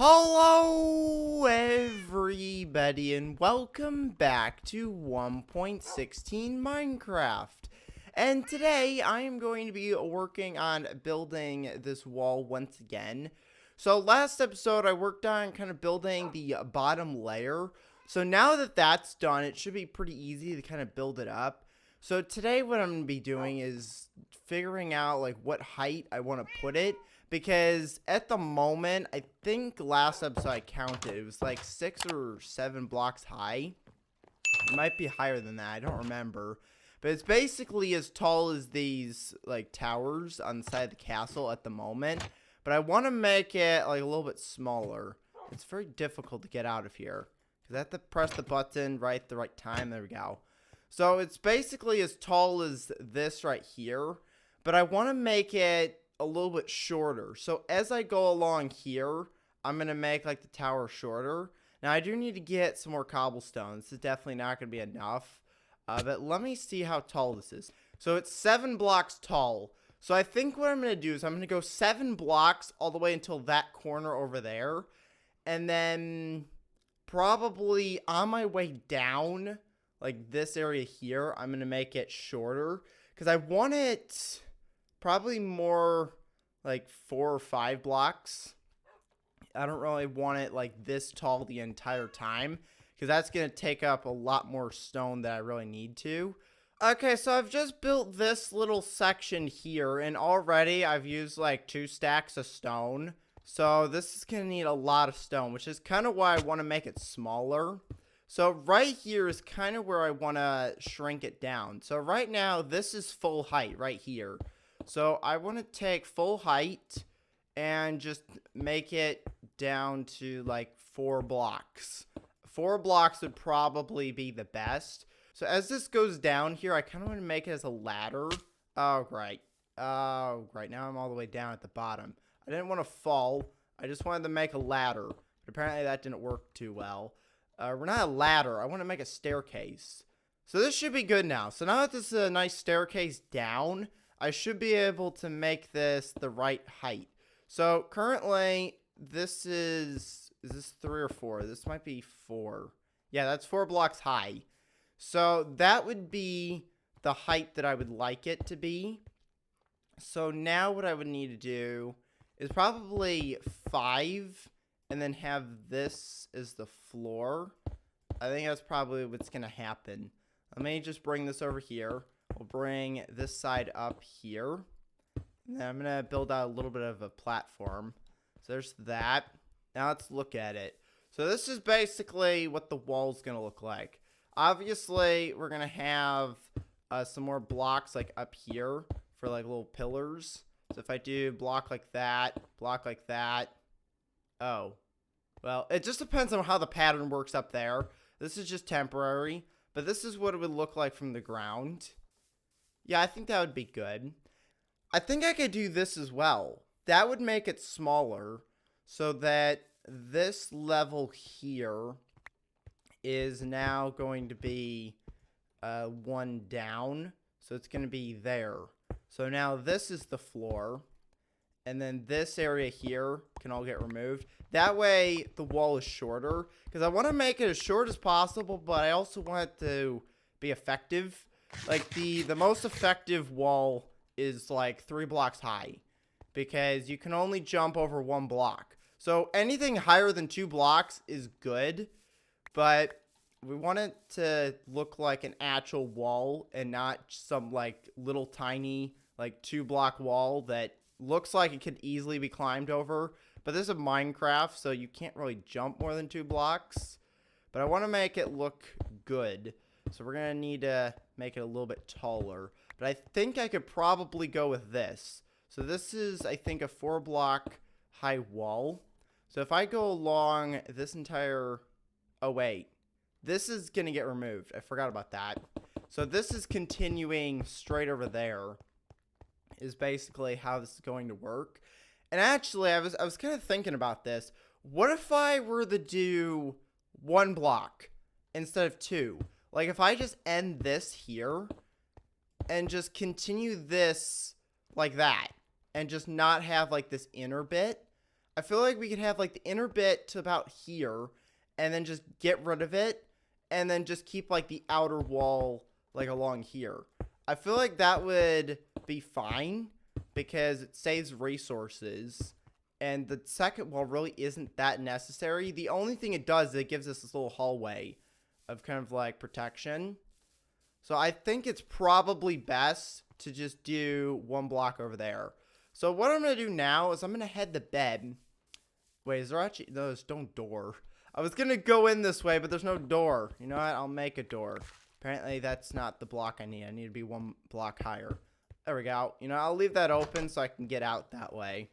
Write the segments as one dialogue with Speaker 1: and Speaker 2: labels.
Speaker 1: Hello everybody and welcome back to 1.16 Minecraft. And today I am going to be working on building this wall once again. So last episode I worked on kind of building the bottom layer. So now that that's done, it should be pretty easy to kind of build it up. So today what I'm going to be doing is figuring out like what height I want to put it. Because at the moment, I think last episode I counted, it was like 6 or 7 blocks high. It might be higher than that, I don't remember. But it's basically as tall as these like towers on the side of the castle at the moment. But I want to make it like a little bit smaller. It's very difficult to get out of here. Because I have to press the button right at the right time. There we go. So it's basically as tall as this right here. But I want to make it a little bit shorter. So as I go along here, I'm going to make like the tower shorter. Now I do need to get some more cobblestone. This is definitely not going to be enough. But let me see how tall this is. So it's 7 blocks tall. So I think what I'm going to do is I'm going to go 7 blocks all the way until that corner over there. And then probably on my way down, like this area here, I'm going to make it shorter. Because I want it probably more like 4 or 5 blocks. I don't really want it like this tall the entire time, because that's going to take up a lot more stone than I really need to. Okay, so I've just built this little section here, and already I've used like 2 stacks of stone. So this is going to need a lot of stone, which is kind of why I want to make it smaller. So right here is kind of where I want to shrink it down. So right now, this is full height right here. So I want to take full height and just make it down to like 4 blocks. 4 blocks would probably be the best. So as this goes down here, I kind of want to make it as a ladder. Oh, great. Oh, great. Now I'm all the way down at the bottom. I didn't want to fall. I just wanted to make a ladder. But apparently that didn't work too well. We're not a ladder. I want to make a staircase. So this should be good now. So now that this is a nice staircase down, I should be able to make this the right height. So currently, this is this 3 or 4? This might be 4. Yeah, that's 4 blocks high. So that would be the height that I would like it to be. So now what I would need to do is probably 5 and then have this as the floor. I think that's probably what's going to happen. Let me just bring this over here. We'll bring this side up here. And then I'm going to build out a little bit of a platform. So there's that. Now let's look at it. So this is basically what the wall's going to look like. Obviously, we're going to have some more blocks like up here for like little pillars. So if I do block like that. Oh. Well, it just depends on how the pattern works up there. This is just temporary. But this is what it would look like from the ground. Yeah, I think that would be good. I think I could do this as well. That would make it smaller so that this level here is now going to be 1 down. So it's going to be there. So now this is the floor. And then this area here can all get removed. That way the wall is shorter. Because I want to make it as short as possible, but I also want it to be effective. Like the most effective wall is like 3 blocks high. Because you can only jump over 1 block. So anything higher than 2 blocks is good. But we want it to look like an actual wall and not some like little tiny like 2-block wall that looks like it could easily be climbed over. But this is Minecraft, so you can't really jump more than 2 blocks. But I want to make it look good. So we're going to need to make it a little bit taller. But I think I could probably go with this. So this is, I think, a 4-block high wall. So if I go along this entire... Oh, wait. This is going to get removed. I forgot about that. So this is continuing straight over there. Is basically how this is going to work. And actually, I was kind of thinking about this. What if I were to do 1 block instead of 2? Like, if I just end this here and just continue this like that and just not have, like, this inner bit, I feel like we could have like the inner bit to about here and then just get rid of it and then just keep like the outer wall like along here. I feel like that would be fine because it saves resources and the second wall really isn't that necessary. The only thing it does is it gives us this little hallway of kind of like protection. So I think it's probably best to just do one block over there. So what I'm going to do now is I'm going to head to bed. Wait, is there actually... No, there's no door. I was going to go in this way, but there's no door. You know what? I'll make a door. Apparently, that's not the block I need. I need to be one block higher. There we go. You know, I'll leave that open so I can get out that way.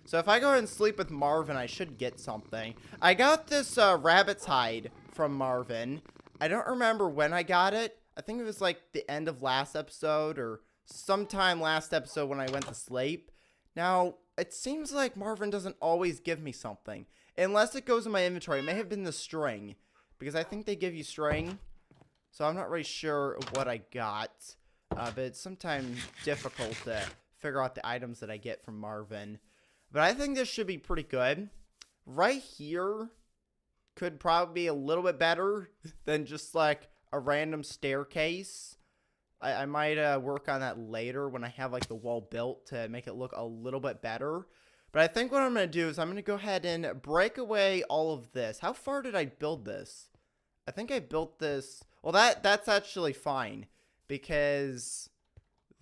Speaker 1: So if I go ahead and sleep with Marvin, I should get something. I got this rabbit's hide from Marvin. I don't remember when I got it. I think it was like the end of last episode or sometime last episode when I went to sleep. Now, it seems like Marvin doesn't always give me something. Unless it goes in my inventory. It may have been the string. Because I think they give you string. So I'm not really sure what I got. But it's sometimes difficult to figure out the items that I get from Marvin. But I think this should be pretty good. Right here could probably be a little bit better than just like a random staircase. I might work on that later when I have like the wall built to make it look a little bit better. But I think what I'm going to do is I'm going to go ahead and break away all of this. How far did I build this? I think I built this. Well, that's actually fine because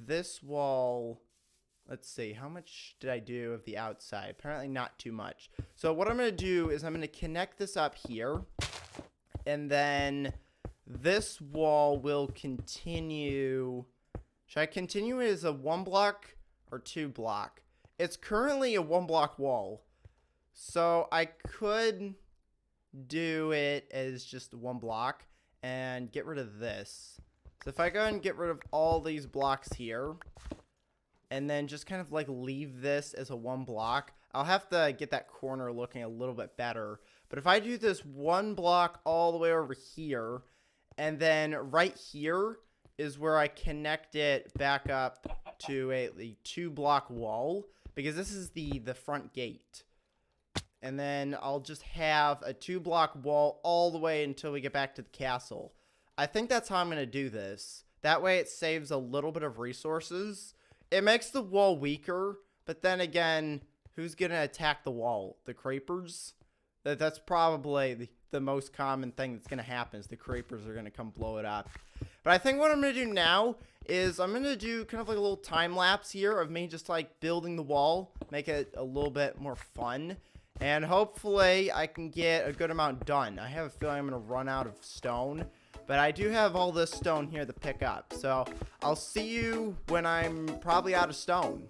Speaker 1: this wall, let's see, how much did I do of the outside? Apparently not too much. So what I'm going to do is I'm going to connect this up here and then this wall will continue. Should I continue it as a 1 block or 2 block? It's currently a 1 block wall. So I could do it as just 1 block and get rid of this. So if I go and get rid of all these blocks here and then just kind of like leave this as a 1 block, I'll have to get that corner looking a little bit better. But if I do this 1 block all the way over here, and then right here is where I connect it back up to a 2 block wall. Because this is the front gate. And then I'll just have a 2 block wall all the way until we get back to the castle. I think that's how I'm going to do this. That way it saves a little bit of resources. It makes the wall weaker. But then again, who's going to attack the wall? The creepers? That's probably the most common thing that's going to happen is the creepers are going to come blow it up. But I think what I'm going to do now is I'm going to do kind of like a little time lapse here of me just like building the wall. Make it a little bit more fun. And hopefully I can get a good amount done. I have a feeling I'm going to run out of stone. But I do have all this stone here to pick up. So I'll see you when I'm probably out of stone.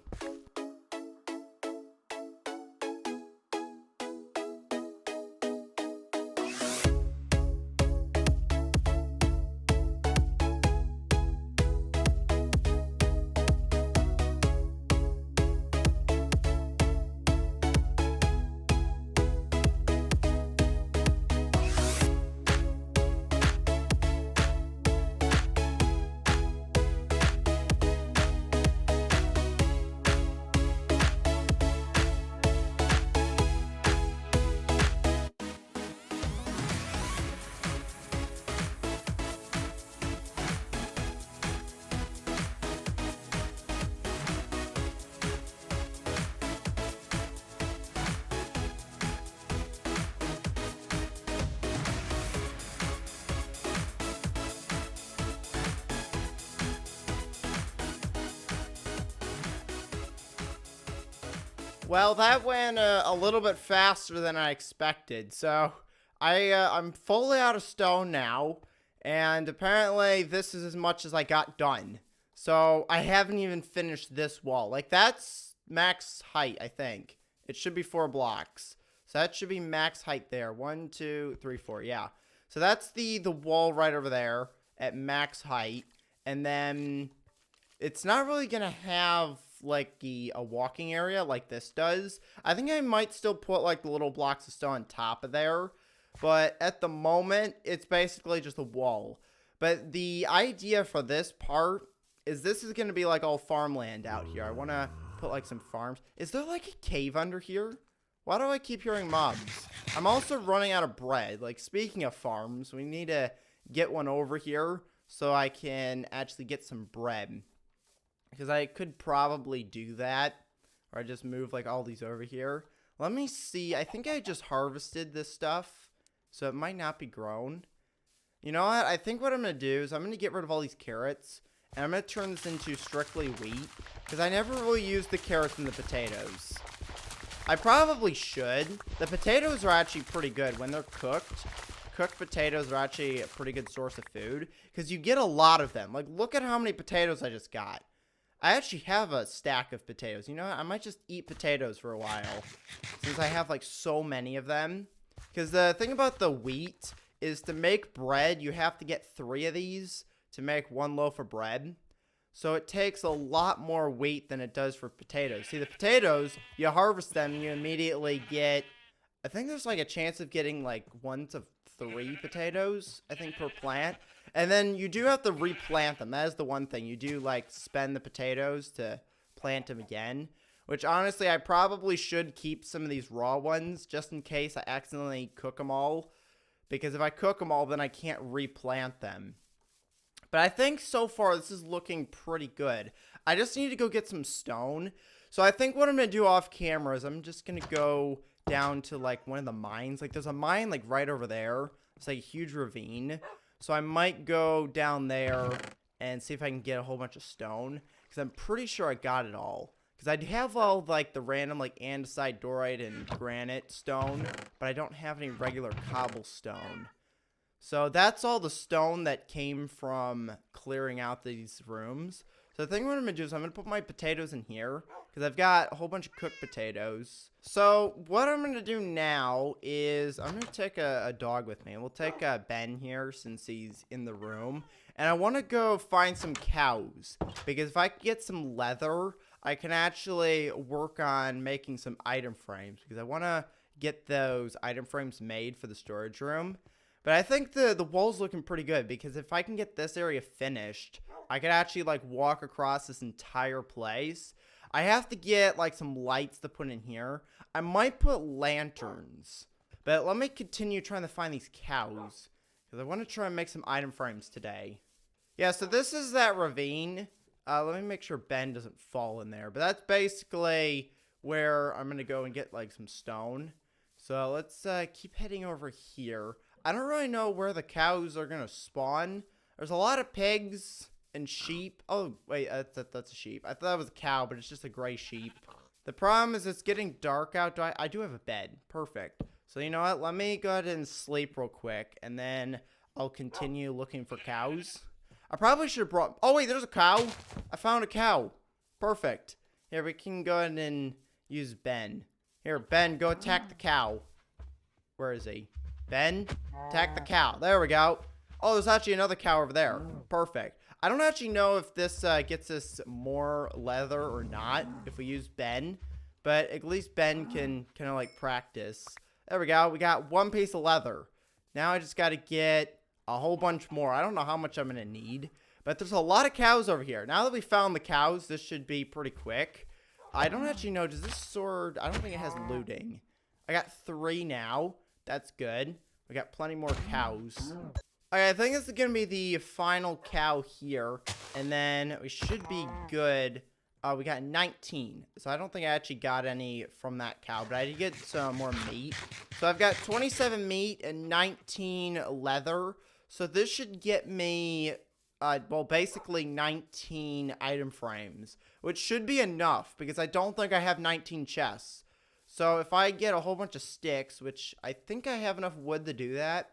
Speaker 1: Well, that went a little bit faster than I expected. So I'm fully out of stone now. And apparently this is as much as I got done. So I haven't even finished this wall. Like that's max height, I think. It should be 4 blocks. So that should be max height there. 1, 2, 3, 4. Yeah. So that's the wall right over there at max height. And then it's not really going to have like a walking area like this does. I think I might still put like the little blocks of stone on top of there. But at the moment, it's basically just a wall. But the idea for this part is this is going to be like all farmland out here. I want to put like some farms. Is there like a cave under here? Why do I keep hearing mobs? I'm also running out of bread. Like, speaking of farms, we need to get one over here so I can actually get some bread. Because I could probably do that. Or I just move, like, all these over here. Let me see. I think I just harvested this stuff. So it might not be grown. You know what? I think what I'm going to do is I'm going to get rid of all these carrots. And I'm going to turn this into strictly wheat. Because I never really used the carrots and the potatoes. I probably should. The potatoes are actually pretty good when they're cooked. Cooked potatoes are actually a pretty good source of food. Because you get a lot of them. Like, look at how many potatoes I just got. I actually have a stack of potatoes. You know what? I might just eat potatoes for a while. Since I have, like, so many of them. Because the thing about the wheat is to make bread, you have to get 3 of these to make 1 loaf of bread. So it takes a lot more wheat than it does for potatoes. See, the potatoes, you harvest them and you immediately get, I think there's like a chance of getting like 1 to 3 potatoes, I think, per plant. And then you do have to replant them. That is the one thing. You do like spend the potatoes to plant them again. Which honestly, I probably should keep some of these raw ones just in case I accidentally cook them all. Because if I cook them all, then I can't replant them. But I think so far this is looking pretty good. I just need to go get some stone. So I think what I'm going to do off camera is I'm just going to go down to like one of the mines. Like there's a mine like right over there. It's like a huge ravine. So I might go down there and see if I can get a whole bunch of stone. Because I'm pretty sure I got it all. Because I'd have all like the random like andesite, dorite, and granite stone. But I don't have any regular cobblestone. So that's all the stone that came from clearing out these rooms. So the thing what I'm going to do is I'm going to put my potatoes in here. Because I've got a whole bunch of cooked potatoes. So what I'm going to do now is I'm going to take a dog with me. We'll take Ben here since he's in the room. And I want to go find some cows. Because if I can get some leather, I can actually work on making some item frames. Because I want to get those item frames made for the storage room. But I think the wall's looking pretty good because if I can get this area finished, I could actually like walk across this entire place. I have to get like some lights to put in here. I might put lanterns. But let me continue trying to find these cows because I want to try and make some item frames today. Yeah, so this is that ravine. Let me make sure Ben doesn't fall in there. But that's basically where I'm going to go and get like some stone. So let's keep heading over here. I don't really know where the cows are going to spawn. There's a lot of pigs and sheep. Oh, wait, that's a sheep. I thought that was a cow, but it's just a gray sheep. The problem is it's getting dark out. I do have a bed. Perfect. So you know what? Let me go ahead and sleep real quick, and then I'll continue looking for cows. I probably should have brought... Oh, wait, there's a cow. I found a cow. Perfect. Here, we can go ahead and use Ben. Here, Ben, go attack the cow. Where is he? Ben, attack the cow. There we go. Oh, there's actually another cow over there. Perfect. I don't actually know if this gets us more leather or not if we use Ben. But at least Ben can kind of like practice. There we go. We got 1 piece of leather. Now I just got to get a whole bunch more. I don't know how much I'm going to need. But there's a lot of cows over here. Now that we found the cows, this should be pretty quick. I don't actually know. Does this sword... I don't think it has looting. I got 3 now. That's good. We got plenty more cows. Okay, I think this is going to be the final cow here. And then we should be good. We got 19. So I don't think I actually got any from that cow. But I did get some more meat. So I've got 27 meat and 19 leather. So this should get me... well, basically 19 item frames. Which should be enough. Because I don't think I have 19 chests. So if I get a whole bunch of sticks, which I think I have enough wood to do that,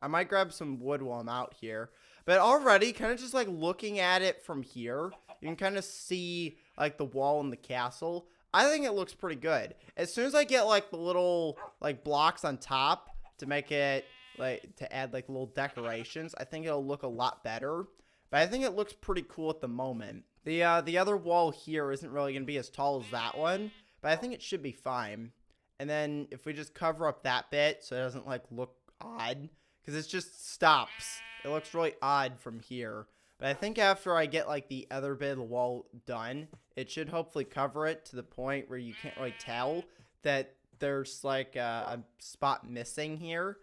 Speaker 1: I might grab some wood while I'm out here. But already, kind of just like looking at it from here, you can kind of see like the wall and the castle. I think it looks pretty good. As soon as I get like the little like blocks on top to make it like to add like little decorations, I think it'll look a lot better. But I think it looks pretty cool at the moment. The other wall here isn't really going to be as tall as that one. But I think it should be fine. And then if we just cover up that bit so it doesn't like look odd. Because it just stops. It looks really odd from here. But I think after I get like the other bit of the wall done, it should hopefully cover it to the point where you can't really tell that there's like a spot missing here.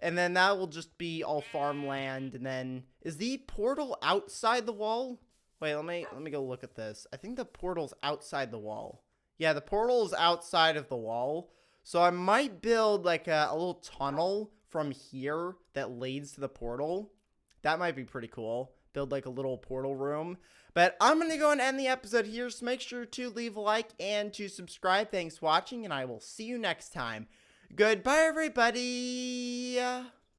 Speaker 1: And then that will just be all farmland. And then is the portal outside the wall? Wait, let me go look at this. I think the portal's outside the wall. Yeah, the portal is outside of the wall. So I might build like a little tunnel from here that leads to the portal. That might be pretty cool. Build like a little portal room. But I'm going to go and end the episode here. So make sure to leave a like and to subscribe. Thanks for watching, and I will see you next time. Goodbye, everybody.